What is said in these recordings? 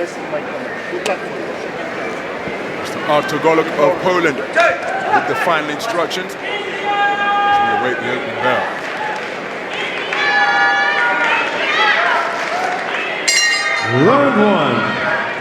Mr. Artogoluk of Poland with the final instructions. We await the opening bell. Round one.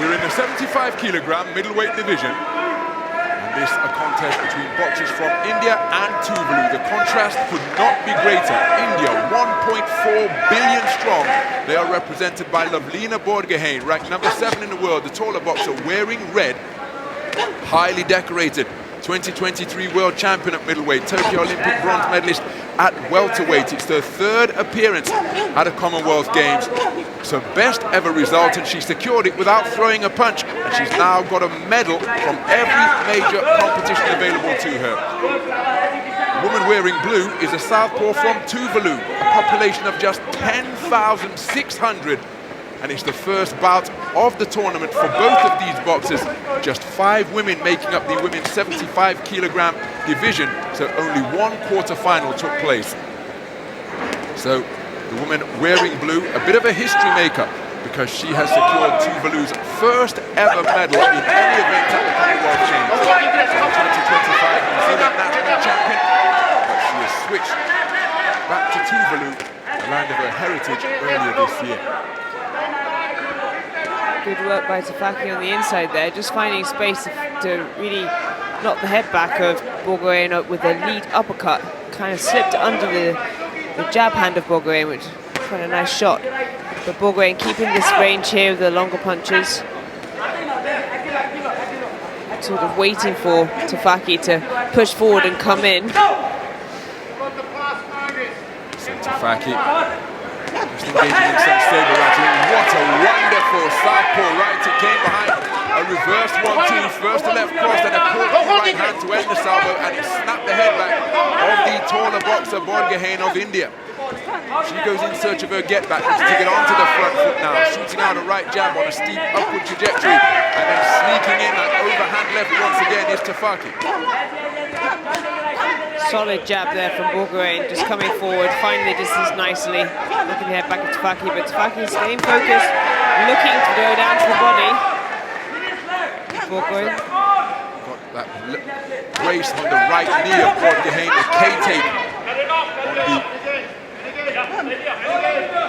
We're in the 75 kilogram middleweight division. And this a contest between boxers from India and Tuvalu. The contrast could not be greater. India, 1.4 billion strong. They are represented by Lovlina Borgohain, ranked number 7 in the world, the taller boxer wearing red, highly decorated. 2023 world champion at middleweight, Tokyo Olympic bronze medalist at welterweight. It's her 3rd appearance at a Commonwealth Games. It's her best ever result, and she secured it without throwing a punch. And she's now got a medal from every major competition available to her. The woman wearing blue is a southpaw from Tuvalu, a population of just 10,600. And it's the first bout of the tournament for both of these boxers. Just 5 women making up the women's 75 kilogram division, so only 1 quarter-final took place. So the woman wearing blue, a bit of a history maker, because she has secured Tuvalu's first ever medal in any event at the Commonwealth Games. So the 2025 New Zealand national champion, but she has switched back to Tuvalu, the land of her heritage, earlier this year. Good work by Tafaki on the inside there, just finding space to really knock the head back of Borgohain with a lead uppercut. Kind of slipped under the jab hand of Borgohain, which is quite a nice shot. But Borgohain keeping this range here with the longer punches. Sort of waiting for Tafaki to push forward and come in. So Tafaki just engaging in some saber rattling. What a wonderful southpaw right. It came behind a reverse 1-2, first to left cross and a caught right hand to end the salvo, and it snapped the head back of the taller boxer Borgohain of India. She goes in search of her get back, looking to get onto the front foot now, shooting out a right jab on a steep upward trajectory, and then sneaking in that overhand left once again is Tafaki. Solid jab there from Borgohain, just coming forward, finding the distance nicely, looking to head back at Tafaki, but Tafaki staying focused, looking to go down to the body. Borgohain got that brace on the right knee of Borgohain, the K-tape on the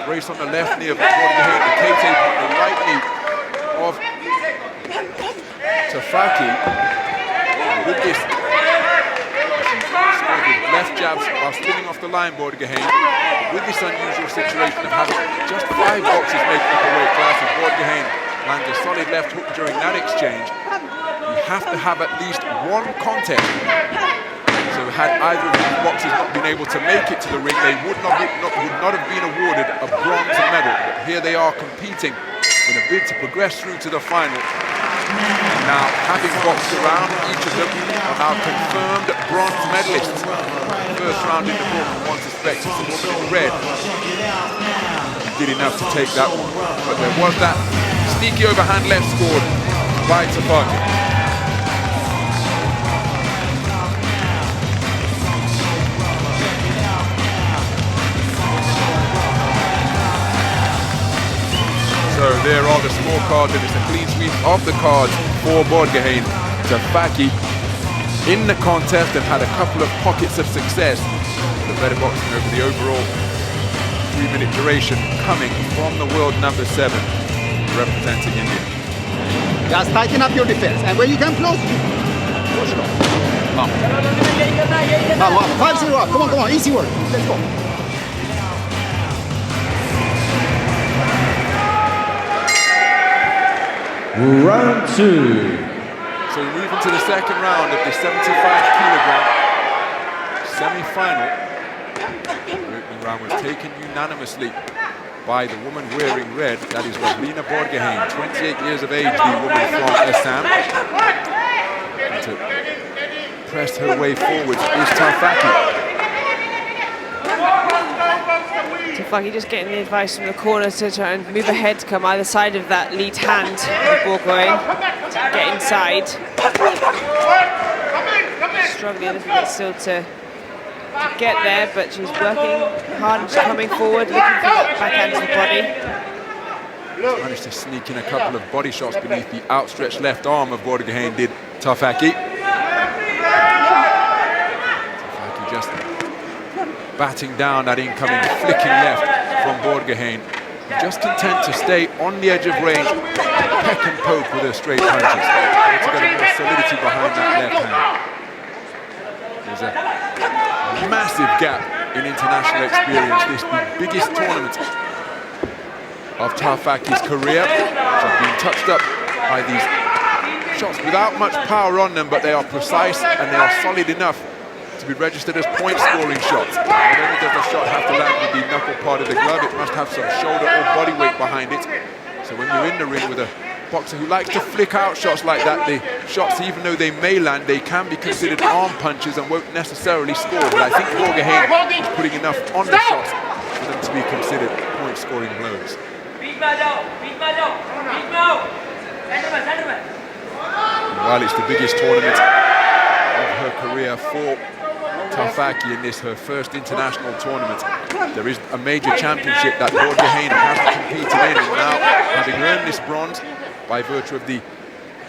brace on the left knee of Borgohain, the K-tape on the right knee of Tafaki. With this left jabs while spinning off the line, Borgohain, with this unusual situation of having just 5 boxers making up a weight class, as Borgohain lands a solid left hook during that exchange. You have to have at least 1 contest. So had either of these boxers not been able to make it to the ring, they would not have been awarded a bronze medal. But here they are competing in a bid to progress through to the final. Now, having boxed around, each of them are now confirmed bronze medalists. First round in the book, one suspects it's the woman in red. He did enough to take that one. But there was that sneaky overhand left scored by Tafaki. So there are the scorecards, and it's a clean sweep of the cards for Borgohain. Tafaki in the contest and had a couple of pockets of success. The better boxing over the overall 3-minute duration coming from the world number 7, representing India. Just tighten up your defense, and when you come close, push it off. 5-0 up. Come on, easy work. Let's go. Round 2. So we move into the second round of the 75 kilogram semi-final. The opening round was taken unanimously by the woman wearing red. That is Lovlina Borgohain, 28 years of age, the woman from Assam. And to press her way forward is Tafaki. Tafaki just getting the advice from the corner to try and move ahead to come either side of that lead hand of Borgohain to get inside. Struggling a little bit still to get there, but she's working hard and she's coming forward, looking for that backhand to the body. Managed to sneak in a couple of body shots beneath the outstretched left arm of Borgehain, did Tafaki. Tafaki just batting down that incoming flicking left from Borgehain. Just content to stay on the edge of range, peck and poke with her straight punches. To get a more solidity behind that left hand. There's a massive gap in international experience. This the biggest tournament of Tafaki's career. She's been touched up by these shots without much power on them, but they are precise and they are solid enough to be registered as point-scoring shots. Not only does the shot have to land with the knuckle part of the glove, it must have some shoulder or body weight behind it. So when you're in the ring with a boxer who likes to flick out shots like that, the shots, even though they may land, they can be considered arm punches and won't necessarily score. But I think Borgehain is putting enough on the shots for them to be considered point-scoring blows. While it's the biggest tournament of her career for Tafaki in this, her first international tournament, there is a major championship that Borgehain hasn't competed in, and now, having earned this bronze by virtue of the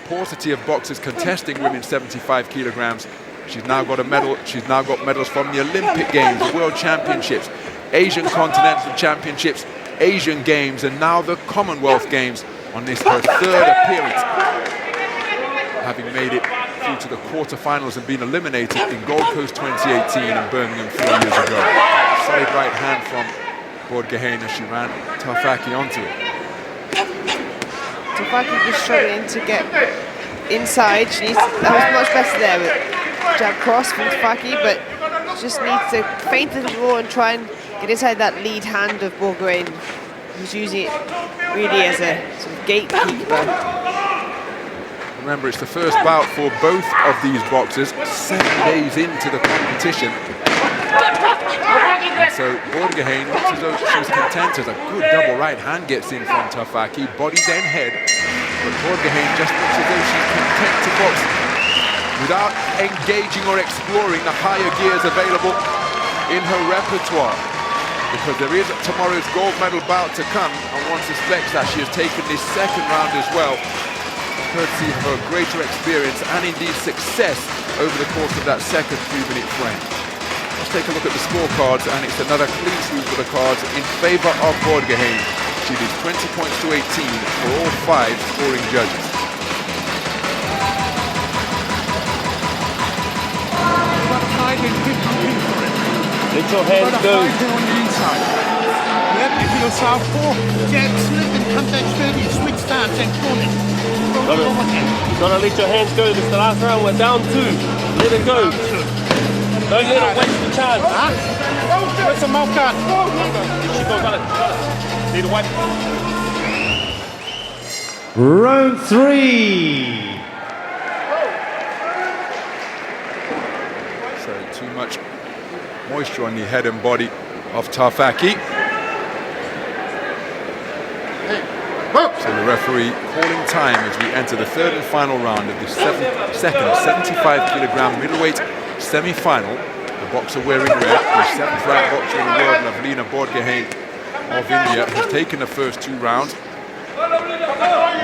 paucity of boxers contesting women's 75 kilograms, she's now got a medal. She's now got medals from the Olympic Games, the World Championships, Asian Continental Championships, Asian Games, and now the Commonwealth Games on this her third appearance, having made it through to the quarterfinals and been eliminated in Gold Coast 2018 and Birmingham 4 years ago. Solid right hand from Borgehain as she ran Tafaki onto it. Tafaki just struggling to get inside. She needs, that was much better there with jab cross from Tafaki, but just needs to feint a little more and try and get inside that lead hand of Borgehain, who's using it really as a sort of gatekeeper. Remember, it's the first bout for both of these boxers 7 days into the competition. And so Borgehain looks as though she's content as a good double right hand gets in from Tafaki, body then head. But Borgehain just looks as though she's content to box without engaging or exploring the higher gears available in her repertoire. Because there is tomorrow's gold medal bout to come, and once it's flexed that she has taken this second round as well, courtesy of her greater experience and indeed success over the course of that second 3-minute frame. Let's take a look at the scorecards, and it's another clean sweep for the cards in favour of Borgehain. She did 20 points to 18 for all 5 scoring judges. Let your hands go. If you're southpaw, jab, slip and come back straight, you switch stance and pull it. Gotta let your hands go. This is the last round. We're down 2. Let it go. Don't let it waste the chance. Where's the mouth guard? She got it. Need a wipe. Round 3. So too much moisture on the head and body of Tafaki. So the referee calling time as we enter the third and final round of the second 75 kilogram middleweight semi-final. The boxer wearing red, the 7th ranked boxer in the world, Lavlina Borgehain of India, has taken the first 2 rounds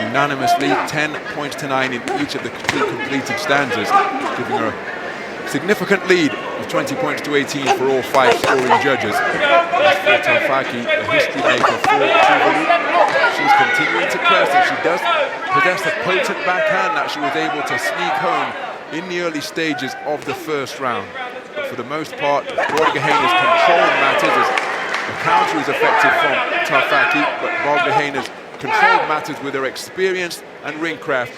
unanimously, 10 points to 9 in each of the 2 completed stanzas, giving her a significant lead of 20 points to 18 for all 5 scoring judges. As for Tafaki, the history maker for Tuvalu, she's continuing to press, and she does possess a potent backhand that she was able to sneak home in the early stages of the first round. But for the most part, Borgehain has controlled matters as the counter is effective from Tafaki, but Borgehain has controlled matters with her experience and ring craft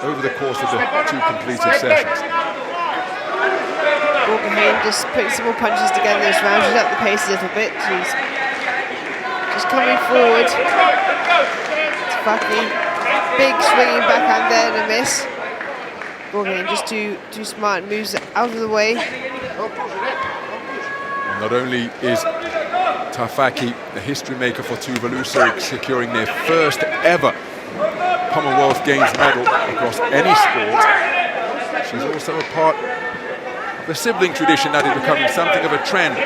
over the course of the 2 completed sessions. Borgehain just putting some more punches together this round. She's up the pace a little bit. She's just coming forward. Tafaki, big swinging backhand there and a miss. Borgehain just too smart, moves out of the way. Not only is Tafaki the history maker for Tuvalu, securing their first ever Commonwealth Games medal across any sport, she's also a part of a sibling tradition that is becoming something of a trend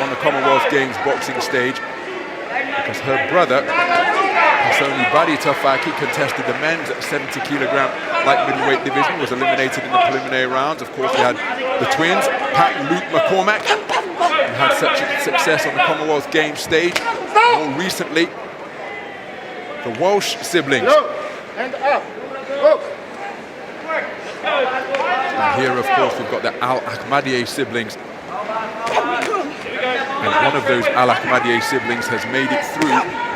on the Commonwealth Games boxing stage, because her brother Pasoni Badi Tafaki contested the men's 70 kilogram light middleweight division, was eliminated in the preliminary rounds. Of course, we had the twins, Pat and Luke McCormack, who had such success on the Commonwealth Games stage. More recently, the Walsh siblings. And up. Go. And here, of course, we've got the Al Ahmadieh siblings. And one of those Al Ahmadieh siblings has made it through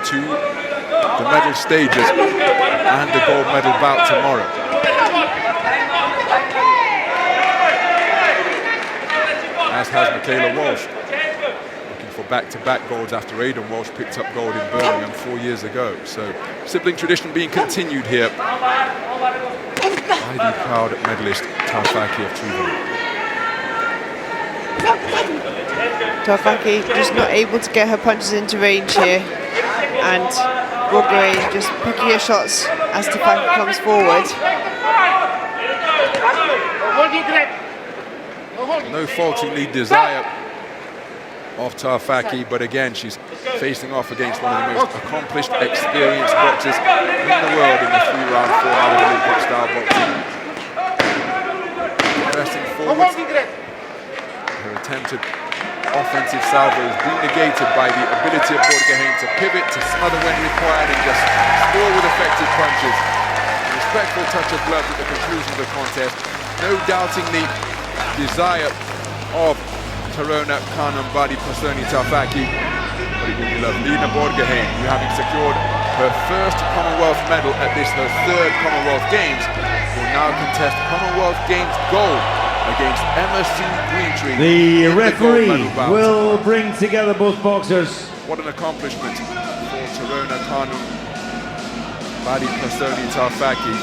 to the medal stages and the gold medal bout tomorrow. As has Michaela Walsh, looking for back-to-back golds after Aidan Walsh picked up gold in Birmingham 4 years ago. So sibling tradition being continued here by the proud medalist Tafaki of Tuvalu. Tafaki just not able to get her punches into range here, and Bourgoin just picking her shots as Tafaki comes forward. No faulting the desire of Tafaki, but again, she's facing off against one of the most accomplished, experienced boxers in the world in the 3-round format of Olympic-style boxing. Pressing forward, her attempted offensive salvo is being negated by the ability of Borgohain to pivot, to smother when required, and just score with effective punches. A respectful touch of gloves at the conclusion of the contest. No doubting the desire of Tarona Kanambadi Pasoni Tafaki, but it will be Lina Borgohain, who, having secured her first Commonwealth medal at this, her third Commonwealth Games, will now contest Commonwealth Games gold against Emma Sue Greentree. The referee will bring together both boxers. What an accomplishment for Tarona Kanambadi Pasoni Tafaki.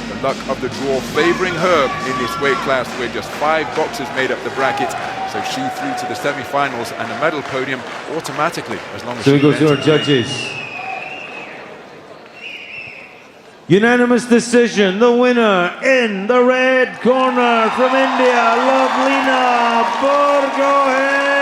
The luck of the draw favouring her in this weight class, where just 5 boxers made up the bracket. So she through to the semi-finals and the medal podium automatically, as long as So we she go to our judges. Unanimous decision, the winner in the red corner from India, Lovelina Borgohain.